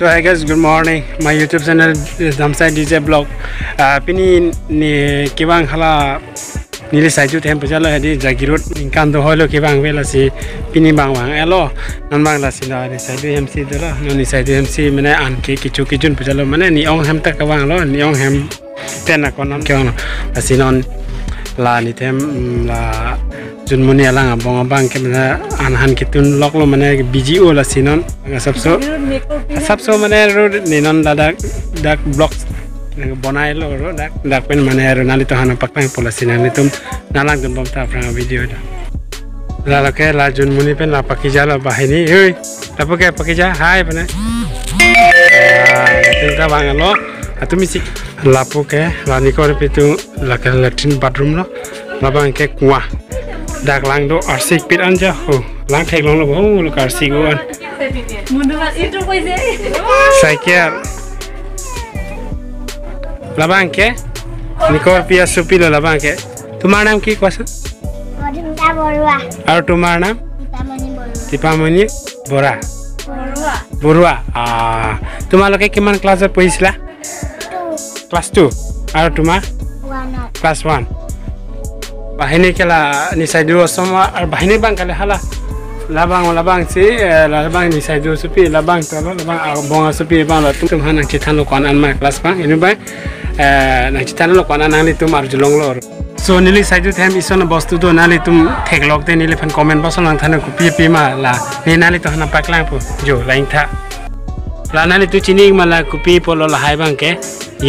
So hi guys, good morning. My YouTube channel is Damsai DJ Blog. Pini ni kibang hala nili saju tem pejalo hadi jagirut ingkan do holo kibang vela si pini bang elo non bang la sina ni saju MC dola non ni saju MC mane an ke kichu kijun pejalo mane ni ong hem tak kawang lo ni ong hem ten akonon kyon asinon la ni tem la jun muni alang abong abang ke mana anhan kitun lok lo mana BGO la sinon sabso mana ro ninon dadak dak blocks bonai lo ro dak pen mana ro nali to hana pakpang pola sinan nitum nalang dum bom ta frang video da la ke la jun muni pen la pakija la bahini hei tapo ke pakija hai bana tin ka bang lo atumi sik lapo ke la ni ko pitu la ke latin bathroom lo la bang ke kuwa dak lang do arsik pit anja ho lang thek long lo ho lo arsik go an mundu itu koi je cycle labang ke nikor pia supi lo labang ke तुम्हारा नाम की क्वेश्चन बरुआ और तुम्हारा नाम दीपामणि बोरा बरुआ तुम्हारे किमान क्लास पढ़िছিলা क्लास 2 और तुम्हारा क्लास 1 bahini kala nisai dua sama bahini bang kala hala labang si labang nisai dua supi labang talo labang bonga supi bang la tum hanang citan lo kan an ma kelas bang ini bang nang citan lo kan anang ni tum arjulong lo so nili sai du them isona bostu do nali tum thek lok te nili fan comment boson lang thana ku pi ma la ni nali to hana paklang pu jo lain tha la nali tu chini mala ku pi polo la hai bang ke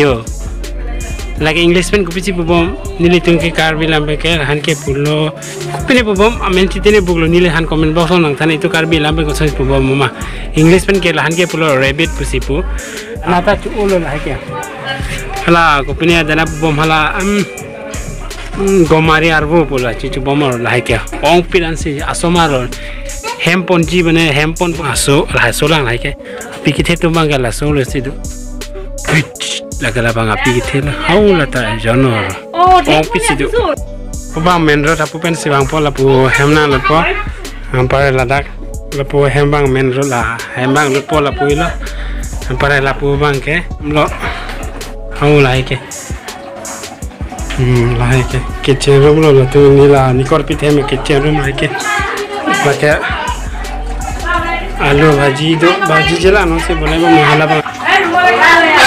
yo like English pen kupi si bubom nili tungki karbi lambe ke han ke pulo kupi ne bubom amen titene buglo nili han comment box nang thane itu karbi lambe ko sai bubom mama English pen ke han ke pulo rabbit pusipu nata chu ulo la ke hala kupi ne dana bubom hala gomari arbo pula chichu bomor la ke ong piran si asomaro hempon ji bane hempon aso la so lang la ke pikithe tu manga la so le sidu lagala bang api githela haula ta jonor ong pisidu ba menro tapu pen siwang po lapu hemna lapo ampare ladak lapu hembang menro la hembang lapo lapu ilo ampare lapu bang ke lo haula ke like kitchen room lo tu ni la ni kor pithe me kitchen room like like alu bhaji jela no se bole ba mahala ba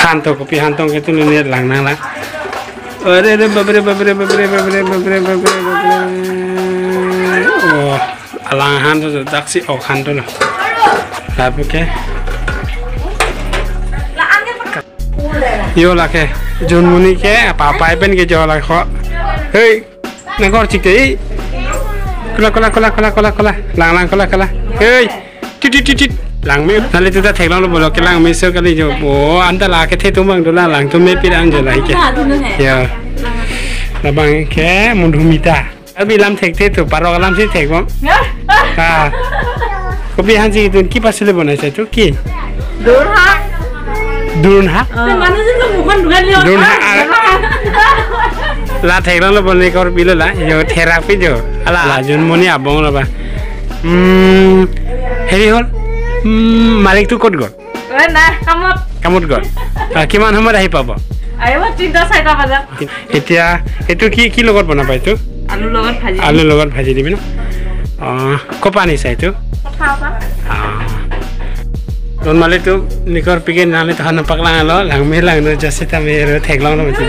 hanto kopi hantong ke tu ni lang nang lang are babre oh alang hanto daksi ok hanto lo labu ke yo la ke jun muni ke apa pen ke jo la kho hei nangor chik tei kola lang kola hei tit lang me nali tu ta theklang lo bolo ke lang me so kali jo bo anda la ke the tu mang do la lang tu me pi ang jo lai ke yo la bang ke mundhumita abi lam thek the tu paro lam si thek bom ha ko bi han ji tu ki pasile bonai sa tu ki durun ha durun ha la theklang lo bonai kor bilo la yo therapy jo ala jun moni abong la ba heri hol Malik tu kot gol. Nah, Kamut gol. Kiman hamar ahi pabo. Ayo 3-4 bajar. Itu ki logot bana pai tu? Alu logot bhaji dibi na. Ko pani sai tu? Don male tu nikor pigen nale to han paklang lo lang me lang no jasita me ro theklang lo ti.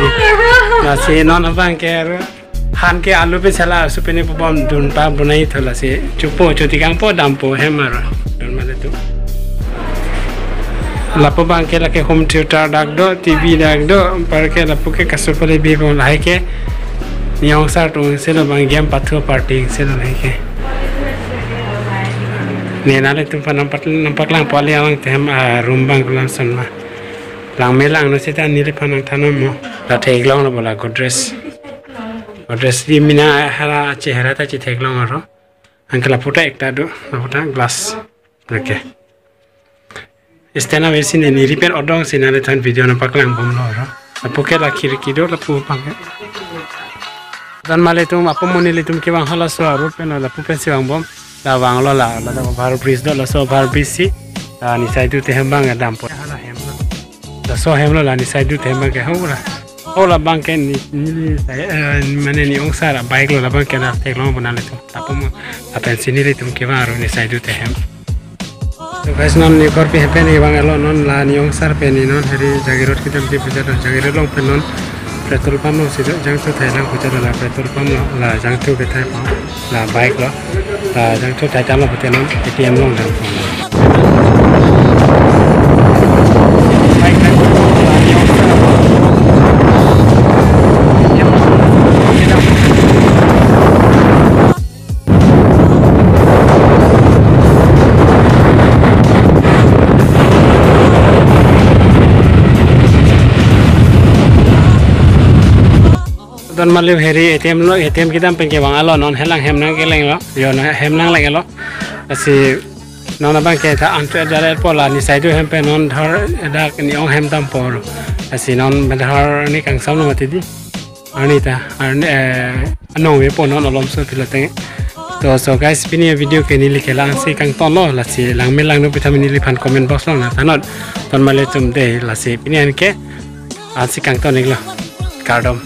Na se non abang ke ro han ke alu pe chala supene bom dun pa bunai thola se chupo chotikang po dampo hemar don male tu lapo bang ke la ke home theater dak do TV dak do par ke lapo ke kasupale bi bon lai ke nyong sa tu se lo bang game patho party se lo lai ke ne nale tu pa nampak lang pali awang tem room bang kulam sanma lang me lang no se ta ni le phanang thanom mo la thek long no bola godres di mina hara chehra ta chi thek long ro angkala photo ekta do photo glass okay istana versi ne repair odong sinale than video na paklang bom lo ro apoke la khirki do la pu pang dan male tum apomoni le tum ke bang hala so ro pen la pu pen si bang bom la bang lo la da var bridge do la so var bisi ni sai tu te hembang adam po so hem lo la ni side du them ke ho la bang ke ni mane ni ong sara bike lo la bang ke na tek lo bana le tum tapum apen sini le tum ke waru ni side du them so guys non ni kor pe hepe ni bang elo non la ni ong sar pe ni non heri jagirot ki tum ti puja don jagirot long pe non petrol pump no sido jang tu thai lang puja la petrol pump lo la jang tu ke thai pa la bike lo la jang tu thai chalo pete non ATM long dang don malu heri ATM kita pengen bang alo non helang hemnang keleng lo yo na hemnang lagi lo asi non abang kita antu ada pola ni side hem pe non dhar ada ni ong hem tam por asi non bedhar ni kang sam no mati di anita ano we po non olom so pilate to so guys pini video ke ni likela si kang ton lo la si lang melang no vitamin ni fan comment box lo na tanot ton male tum de la si pini an ke asi kang ton ni lo cardom